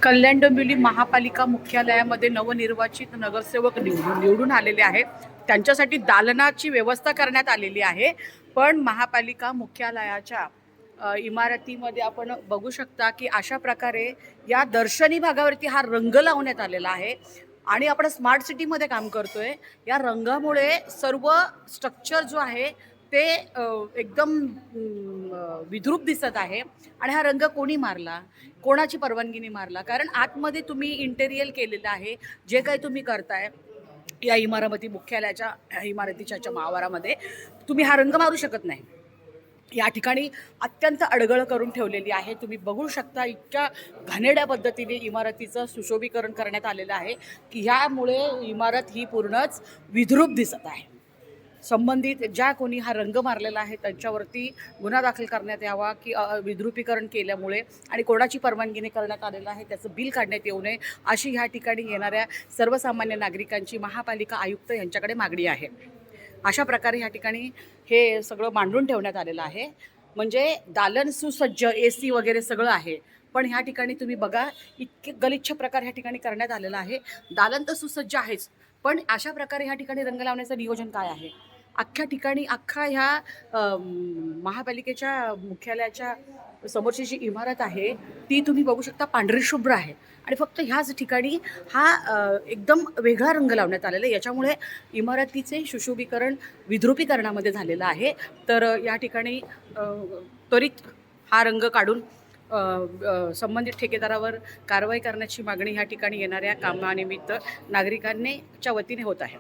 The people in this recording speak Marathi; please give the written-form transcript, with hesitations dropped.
कल्याण डोंबिवली महापालिका मुख्यालयामध्ये नवनिर्वाचित नगरसेवक निवडून आलेले आहेत. त्यांच्यासाठी दालनाची व्यवस्था करण्यात आलेली आहे. पण महापालिका मुख्यालयाच्या इमारतीमध्ये आपण बघू शकता की अशा प्रकारे या दर्शनी भागावरती हा रंग लावण्यात आलेला आहे. आणि आपण स्मार्ट सिटीमध्ये काम करतोय. या रंगामुळे सर्व स्ट्रक्चर जो आहे ते एकदम विद्रूप दिसत आहे. आणि हा रंग कोणी मारला, कोणाची परवानगीने मारला? कारण आतमध्ये तुम्ही इंटेरियर केलेलं आहे. जे काही तुम्ही करताय या इमारती मुख्यालयाच्या इमारतीच्या आवारामध्ये तुम्ही हा रंग मारू शकत नाही. या ठिकाणी अत्यंत अडगळ करून ठेवलेली आहे. तुम्ही बघू शकता इतक्या घाणेरड्या पद्धतीने इमारतीचं सुशोभीकरण करण्यात आलेलं आहे की ह्यामुळे इमारत ही पूर्णच विद्रूप दिसत आहे. संबंधित ज्या कोणी हा रंग मारलेला आहे त्यांच्यावरती गुन्हा दाखल करण्यात यावा की विद्रुपीकरण केल्यामुळे आणि कोणाची परवानगीने करण्यात आलेलं आहे त्याचं बिल काढण्यात येऊ नये अशी ह्या ठिकाणी येणाऱ्या सर्वसामान्य नागरिकांची महापालिका आयुक्त यांच्याकडे मागणी आहे. अशा प्रकारे ह्या ठिकाणी हे सगळं मांडून ठेवण्यात आलेलं आहे. म्हणजे दालन सुसज्ज, AC वगैरे सगळं आहे. पण ह्या ठिकाणी तुम्ही बघा इतके गलिच्छ प्रकार ह्या ठिकाणी करण्यात आलेला आहे. दालन तर सुसज्ज आहेच, पण अशा प्रकारे ह्या ठिकाणी रंग लावण्याचं नियोजन काय आहे? अख्ख्या ठिकाणी अख्खा ह्या महापालिकेच्या मुख्यालयाच्या समोरची जी इमारत आहे ती तुम्ही बघू शकता पांढरी शुभ्र आहे. आणि फक्त ह्याच ठिकाणी हा एकदम वेगळा रंग लावण्यात आलेला आहे. याच्यामुळे इमारतीचे सुशोभीकरण विद्रुपीकरणामध्ये झालेलं आहे. तर या ठिकाणी त्वरित हा रंग काढून संबंधित ठेकेदारावर कारवाई करण्याची मागणी ह्या ठिकाणी येणाऱ्या कामानिमित्त नागरिकांच्या वतीने होत आहे.